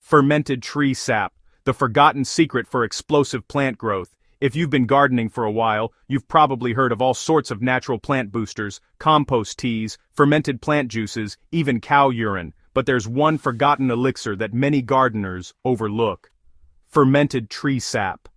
Fermented tree sap, the forgotten secret for explosive plant growth. If you've been gardening for a while, you've probably heard of all sorts of natural plant boosters, compost teas, fermented plant juices, even cow urine. But there's one forgotten elixir that many gardeners overlook. Fermented tree sap.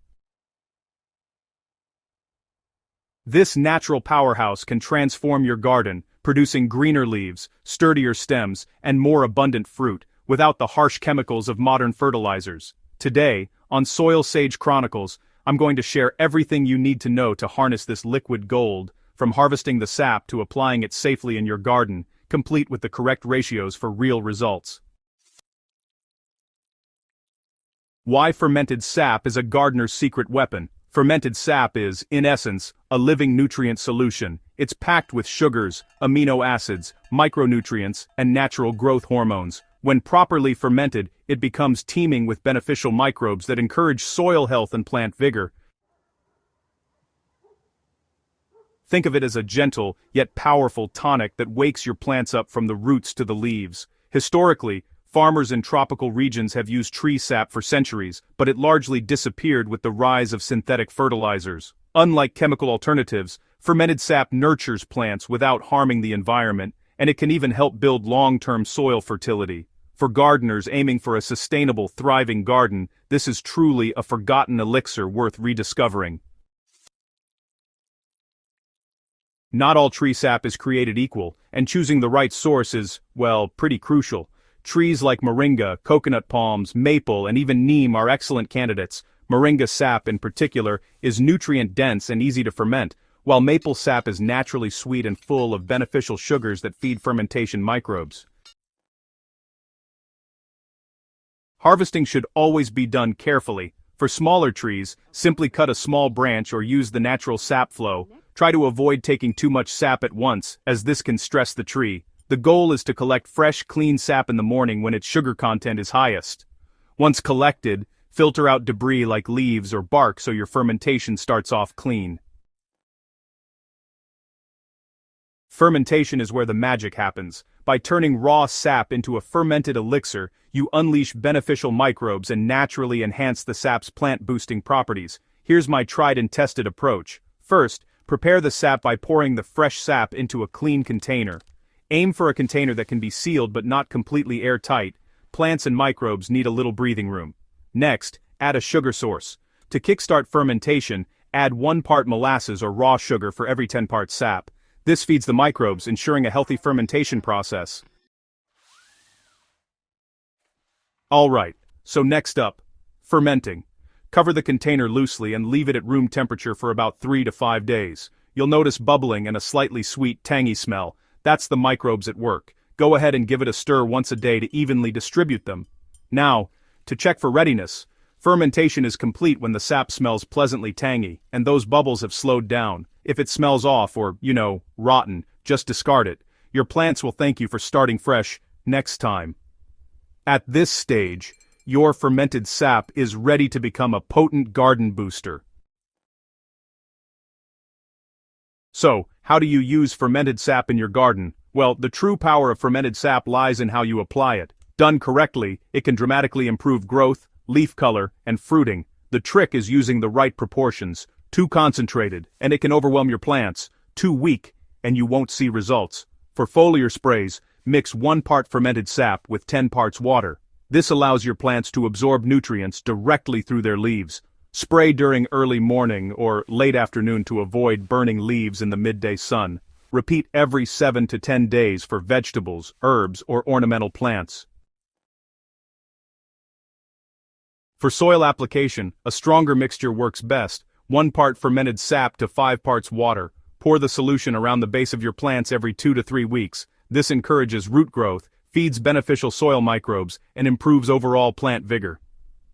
This natural powerhouse can transform your garden, producing greener leaves, sturdier stems, and more abundant fruit, without the harsh chemicals of modern fertilizers. Today, on Soil Sage Chronicles, I'm going to share everything you need to know to harness this liquid gold, from harvesting the sap to applying it safely in your garden, complete with the correct ratios for real results. Why fermented sap is a gardener's secret weapon. Fermented sap is, in essence, a living nutrient solution. It's packed with sugars, amino acids, micronutrients, and natural growth hormones. When properly fermented, it becomes teeming with beneficial microbes that encourage soil health and plant vigor. Think of it as a gentle, yet powerful tonic that wakes your plants up from the roots to the leaves. Historically, farmers in tropical regions have used tree sap for centuries, but it largely disappeared with the rise of synthetic fertilizers. Unlike chemical alternatives, fermented sap nurtures plants without harming the environment, and it can even help build long-term soil fertility. For gardeners aiming for a sustainable, thriving garden, this is truly a forgotten elixir worth rediscovering. Not all tree sap is created equal, and choosing the right source is, well, pretty crucial. Trees like moringa, coconut palms, maple, and even neem are excellent candidates. Moringa sap, in particular, is nutrient-dense and easy to ferment, while maple sap is naturally sweet and full of beneficial sugars that feed fermentation microbes. Harvesting should always be done carefully. For smaller trees, simply cut a small branch or use the natural sap flow. Try to avoid taking too much sap at once, as this can stress the tree. The goal is to collect fresh, clean sap in the morning when its sugar content is highest. Once collected, filter out debris like leaves or bark so your fermentation starts off clean. Fermentation is where the magic happens. By turning raw sap into a fermented elixir, you unleash beneficial microbes and naturally enhance the sap's plant-boosting properties. Here's my tried and tested approach. First, prepare the sap by pouring the fresh sap into a clean container. Aim for a container that can be sealed but not completely airtight. Plants and microbes need a little breathing room. Next, add a sugar source. To kickstart fermentation, add 1 part molasses or raw sugar for every 10 parts sap. This feeds the microbes, ensuring a healthy fermentation process. Alright, so next up, fermenting. Cover the container loosely and leave it at room temperature for about 3 to 5 days. You'll notice bubbling and a slightly sweet, tangy smell. That's the microbes at work. Go ahead and give it a stir once a day to evenly distribute them. Now, to check for readiness, fermentation is complete when the sap smells pleasantly tangy, and those bubbles have slowed down. If it smells off or, rotten, just discard it. Your plants will thank you for starting fresh next time. At this stage, your fermented sap is ready to become a potent garden booster. So, how do you use fermented sap in your garden? Well, the true power of fermented sap lies in how you apply it. Done correctly, it can dramatically improve growth, leaf color, and fruiting. The trick is using the right proportions. Too concentrated, and it can overwhelm your plants. Too weak, and you won't see results. For foliar sprays, mix 1 part fermented sap with 10 parts water. This allows your plants to absorb nutrients directly through their leaves. Spray during early morning or late afternoon to avoid burning leaves in the midday sun. Repeat every 7 to 10 days for vegetables, herbs, or ornamental plants. For soil application, a stronger mixture works best. 1 part fermented sap to 5 parts water. Pour the solution around the base of your plants every 2 to 3 weeks. This encourages root growth, feeds beneficial soil microbes, and improves overall plant vigor.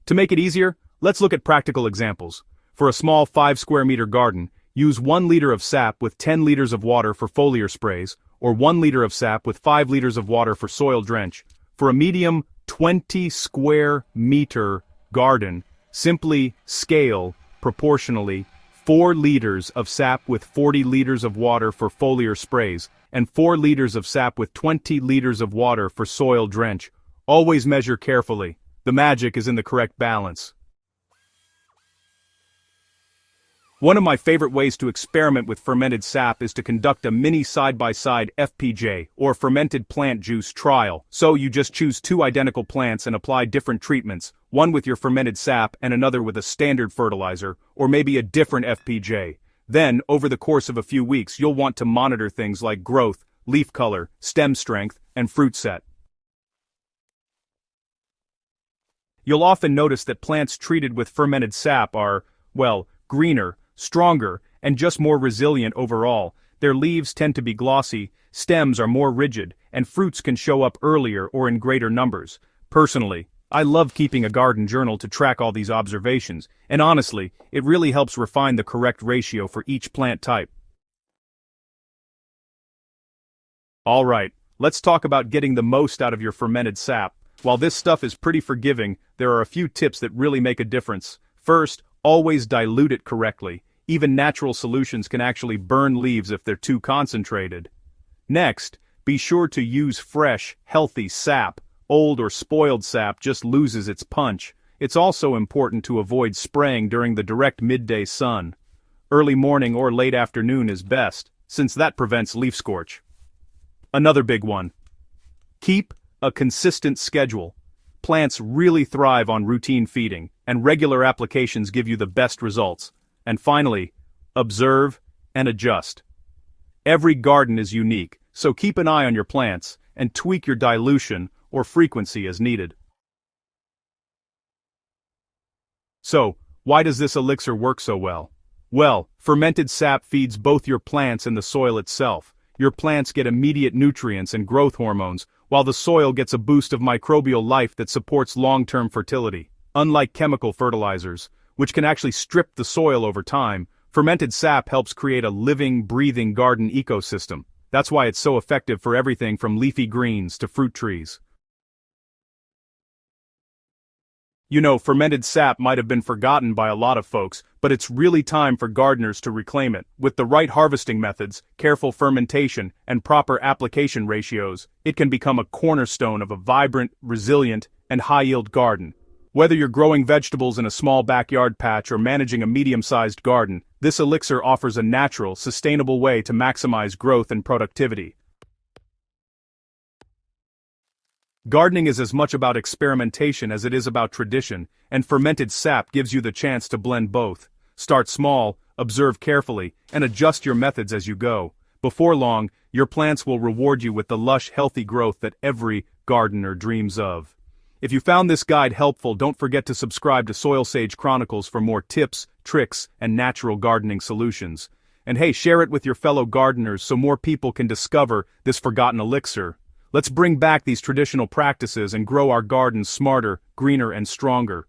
To make it easier, let's look at practical examples. For a small 5 square meter garden, use 1 liter of sap with 10 liters of water for foliar sprays, or 1 liter of sap with 5 liters of water for soil drench. For a medium 20 square meter garden, simply scale proportionally 4 liters of sap with 40 liters of water for foliar sprays, and 4 liters of sap with 20 liters of water for soil drench. Always measure carefully. The magic is in the correct balance. One of my favorite ways to experiment with fermented sap is to conduct a mini side-by-side FPJ, or fermented plant juice trial. So you just choose two identical plants and apply different treatments, one with your fermented sap and another with a standard fertilizer, or maybe a different FPJ. Then, over the course of a few weeks, you'll want to monitor things like growth, leaf color, stem strength, and fruit set. You'll often notice that plants treated with fermented sap are, well, greener, stronger, and just more resilient overall. Their leaves tend to be glossy, stems are more rigid, and fruits can show up earlier or in greater numbers. Personally, I love keeping a garden journal to track all these observations, and honestly, it really helps refine the correct ratio for each plant type. Alright, let's talk about getting the most out of your fermented sap. While this stuff is pretty forgiving, there are a few tips that really make a difference. First, always dilute it correctly. Even natural solutions can actually burn leaves if they're too concentrated. Next, be sure to use fresh, healthy sap. Old or spoiled sap just loses its punch. It's also important to avoid spraying during the direct midday sun. Early morning or late afternoon is best, since that prevents leaf scorch. Another big one. Keep a consistent schedule. Plants really thrive on routine feeding, and regular applications give you the best results. And finally, observe and adjust. Every garden is unique, so keep an eye on your plants and tweak your dilution or frequency as needed. So, why does this elixir work so well? Well, fermented sap feeds both your plants and the soil itself. Your plants get immediate nutrients and growth hormones, while the soil gets a boost of microbial life that supports long-term fertility. Unlike chemical fertilizers, which can actually strip the soil over time, fermented sap helps create a living, breathing garden ecosystem. That's why it's so effective for everything from leafy greens to fruit trees. You know, fermented sap might have been forgotten by a lot of folks, but it's really time for gardeners to reclaim it. With the right harvesting methods, careful fermentation, and proper application ratios, it can become a cornerstone of a vibrant, resilient, and high-yield garden. Whether you're growing vegetables in a small backyard patch or managing a medium-sized garden, this elixir offers a natural, sustainable way to maximize growth and productivity. Gardening is as much about experimentation as it is about tradition, and fermented sap gives you the chance to blend both. Start small, observe carefully, and adjust your methods as you go. Before long, your plants will reward you with the lush, healthy growth that every gardener dreams of. If you found this guide helpful, don't forget to subscribe to Soil Sage Chronicles for more tips, tricks, and natural gardening solutions. And hey, share it with your fellow gardeners so more people can discover this forgotten elixir. Let's bring back these traditional practices and grow our gardens smarter, greener, and stronger.